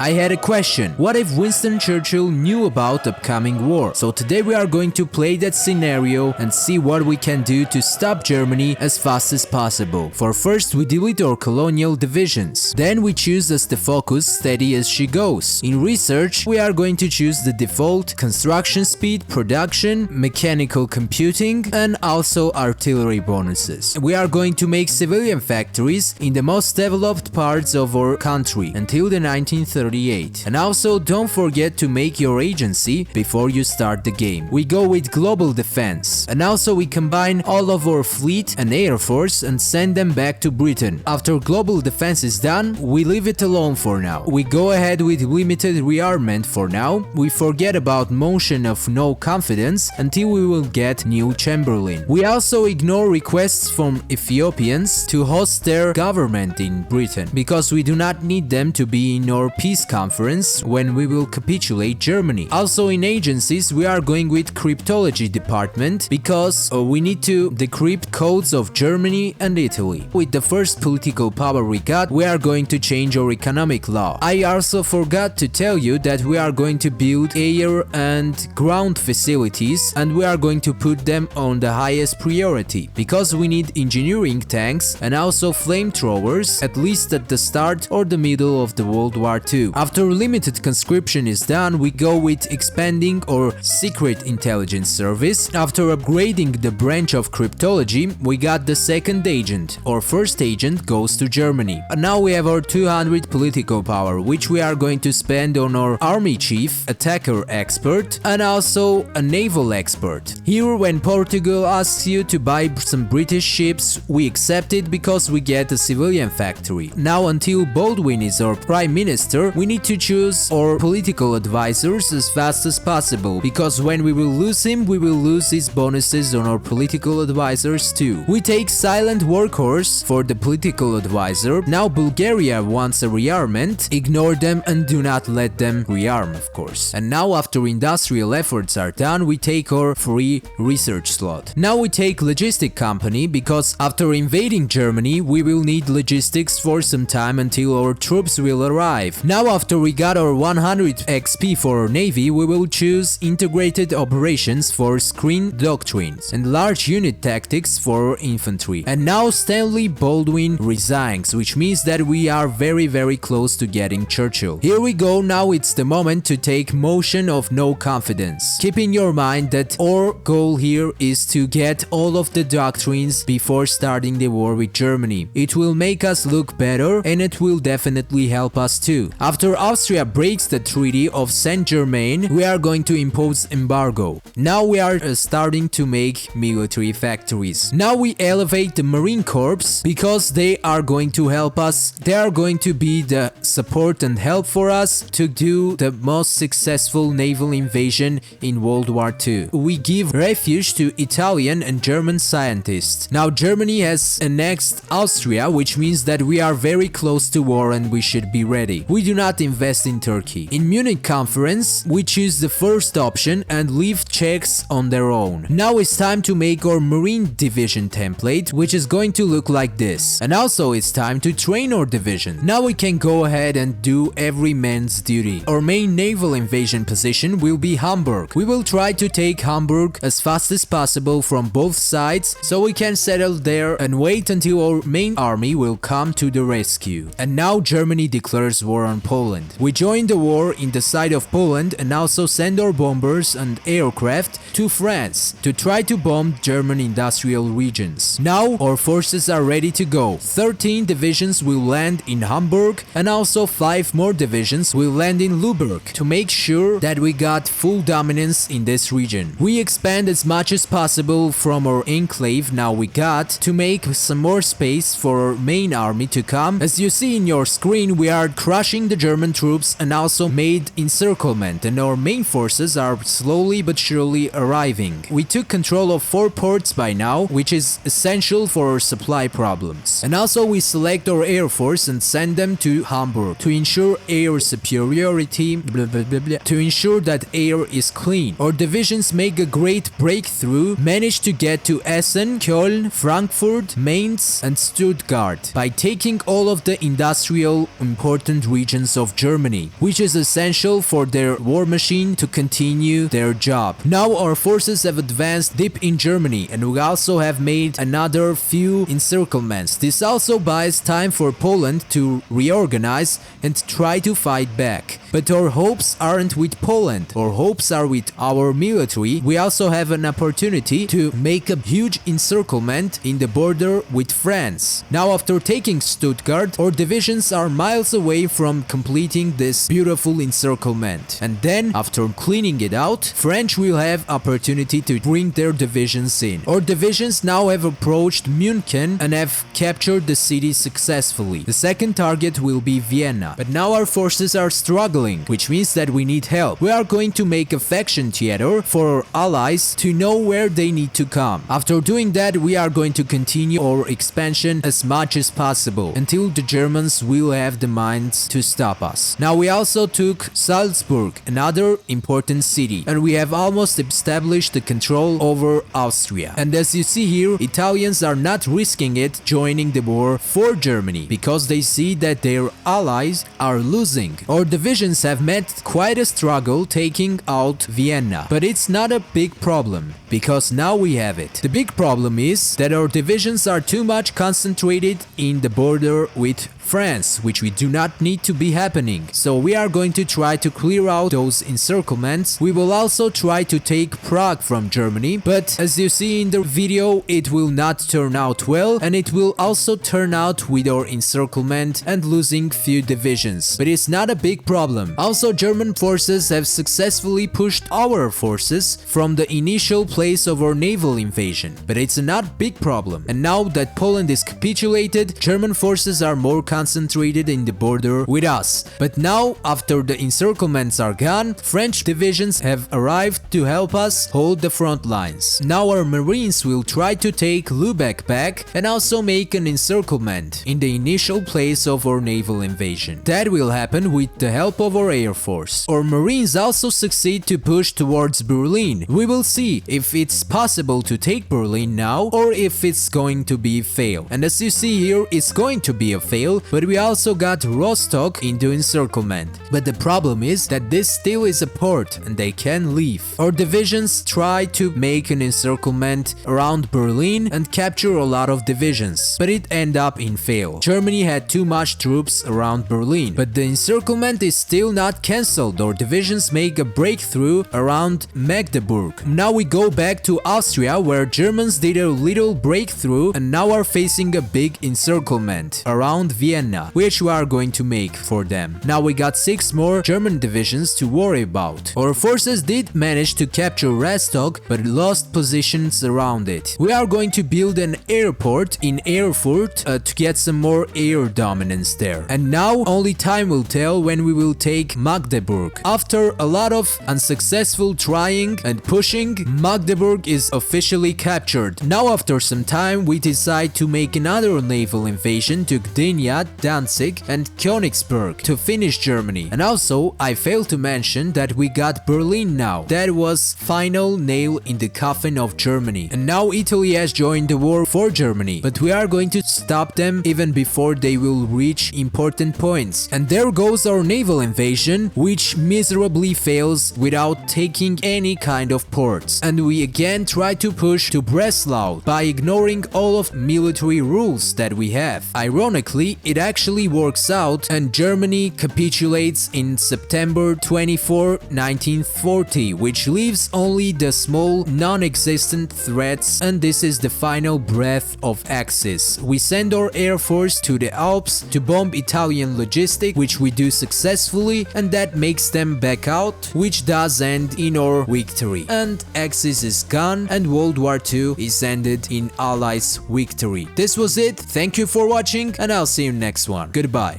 I had a question. What if Winston Churchill knew about upcoming war? So today we are going to play that scenario and see what we can do to stop Germany as fast as possible. For first, we delete our colonial divisions. Then we choose as the focus steady as she goes. In research, we are going to choose the default construction speed, production, mechanical computing, and also artillery bonuses. We are going to make civilian factories in the most developed parts of our country until the 1930s. And also don't forget to make your agency before you start the game. We go with global defense. And also we combine all of our fleet and air force and send them back to Britain. After global defense is done, we leave it alone for now. We go ahead with limited rearmament for now. We forget about motion of no confidence until we will get new Chamberlain. We also ignore requests from Ethiopians to host their government in Britain because we do not need them to be in our peace conference when we will capitulate Germany. Also in agencies we are going with cryptology department because we need to decrypt codes of Germany and Italy. With the first political power we got, we are going to change our economic law. I also forgot to tell you that we are going to build air and ground facilities and we are going to put them on the highest priority because we need engineering tanks and also flamethrowers at least at the start or the middle of the World War II. After limited conscription is done, we go with expanding our secret intelligence service. After upgrading the branch of cryptology, we got the second agent. Our first agent goes to Germany. And now we have our 200 political power, which we are going to spend on our army chief, attacker expert, and also a naval expert. Here, when Portugal asks you to buy some British ships, we accept it because we get a civilian factory. Now, until Baldwin is our prime minister, we need to choose our political advisors as fast as possible, because when we will lose him, we will lose his bonuses on our political advisors too. We take silent workhorse for the political advisor. Now Bulgaria wants a rearmament, ignore them and do not let them rearm, of course. And now after industrial efforts are done, we take our free research slot. Now we take logistic company because after invading Germany, we will need logistics for some time until our troops will arrive. Now after we got our 100 XP for our navy, we will choose integrated operations for screen doctrines and large unit tactics for our infantry. And now Stanley Baldwin resigns, which means that we are very close to getting Churchill. Here we go, now it's the moment to take motion of no confidence. Keep in your mind that our goal here is to get all of the doctrines before starting the war with Germany. It will make us look better and it will definitely help us too. After Austria breaks the Treaty of Saint-Germain, we are going to impose embargo. Now we are starting to make military factories. Now we elevate the Marine Corps because they are going to help us. They are going to be the support and help for us to do the most successful naval invasion in World War II. We give refuge to Italian and German scientists. Now Germany has annexed Austria, which means that we are very close to war and we should be ready. We do not invest in Turkey. In Munich conference, we choose the first option and leave Czechs on their own. Now it's time to make our Marine division template, which is going to look like this. And also it's time to train our division. Now we can go ahead and do every man's duty. Our main naval invasion position will be Hamburg. We will try to take Hamburg as fast as possible from both sides so we can settle there and wait until our main army will come to the rescue. And now Germany declares war on Poland. We join the war in the side of Poland and also send our bombers and aircraft to France to try to bomb German industrial regions. Now our forces are ready to go. 13 divisions will land in Hamburg and also 5 more divisions will land in Lübeck to make sure that we got full dominance in this region. We expand as much as possible from our enclave now we got to make some more space for our main army to come. As you see in your screen, we are crushing the German troops and also made encirclement, and our main forces are slowly but surely arriving. We took control of 4 ports by now, which is essential for our supply problems. And also we select our air force and send them to Hamburg to ensure air superiority, to ensure that air is clean. Our divisions make a great breakthrough, manage to get to Essen, Köln, Frankfurt, Mainz and Stuttgart by taking all of the industrial important regions divisions of Germany, which is essential for their war machine to continue their job. Now our forces have advanced deep in Germany, and we also have made another few encirclements. This also buys time for Poland to reorganize and try to fight back. But our hopes aren't with Poland, our hopes are with our military. We also have an opportunity to make a huge encirclement in the border with France. Now after taking Stuttgart, our divisions are miles away from completing this beautiful encirclement. And then, after cleaning it out, French will have opportunity to bring their divisions in. Our divisions now have approached München and have captured the city successfully. The second target will be Vienna. But now our forces are struggling, which means that we need help. We are going to make a faction theater for our allies to know where they need to come. After doing that, we are going to continue our expansion as much as possible until the Germans will have the minds to stop us. Now we also took Salzburg, another important city, and we have almost established the control over Austria. And as you see here, Italians are not risking it joining the war for Germany because they see that their allies are losing. Our divisions have met quite a struggle taking out Vienna, but it's not a big problem because now we have it. The big problem is that our divisions are too much concentrated in the border with France, which we do not need to be happening. So we are going to try to clear out those encirclements. We will also try to take Prague from Germany, but as you see in the video, it will not turn out well, and it will also turn out with our encirclement and losing few divisions. But it's not a big problem. Also, German forces have successfully pushed our forces from the initial place of our naval invasion, but it's a not big problem. And now that Poland is capitulated, German forces are more concentrated in the border with us. But now, after the encirclements are gone, French divisions have arrived to help us hold the front lines. Now our marines will try to take Lübeck back and also make an encirclement in the initial place of our naval invasion. That will happen with the help of our air force. Our marines also succeed to push towards Berlin. We will see if it's possible to take Berlin now or if it's going to be a fail. And as you see here, it's going to be a fail, but we also got Rostock into encirclement. But the problem is that this still is a port and they can leave. Our divisions try to make an encirclement around Berlin and capture a lot of divisions, but it ended up in fail. Germany had too much troops around Berlin, but the encirclement is still not cancelled. Our divisions make a breakthrough around Magdeburg. Now we go back to Austria, where Germans did a little breakthrough and now are facing a big encirclement around Vienna, which we are going to make for them. Now we got 6 more German divisions to worry about. Our forces did manage to capture Rostock, but lost positions around it. We are going to build an airport in Erfurt to get some more air dominance there. And now only time will tell when we will take Magdeburg. After a lot of unsuccessful trying and pushing, Magdeburg is officially captured. Now after some time we decide to make another naval invasion to Gdynia, Danzig and Königsberg to finish Germany. And also I failed to mention that we got Berlin now. That was final nail in the coffin of Germany. And now Italy has joined the war for Germany, but we are going to stop them even before they will reach important points. And there goes our naval invasion, which miserably fails without taking any kind of ports. And we again try to push to Breslau by ignoring all of military rules that we have. Ironically, it actually works out and Germany capitulates in September 24, 1940, which leaves only the small non-existent threats, and this is the final breath of Axis. We send our air force to the Alps to bomb Italian logistics, which we do successfully, and that makes them back out, which does end in our victory. And Axis is gone and World War II is ended in Allies' victory. This was it, thank you for watching and I'll see you next one. Goodbye.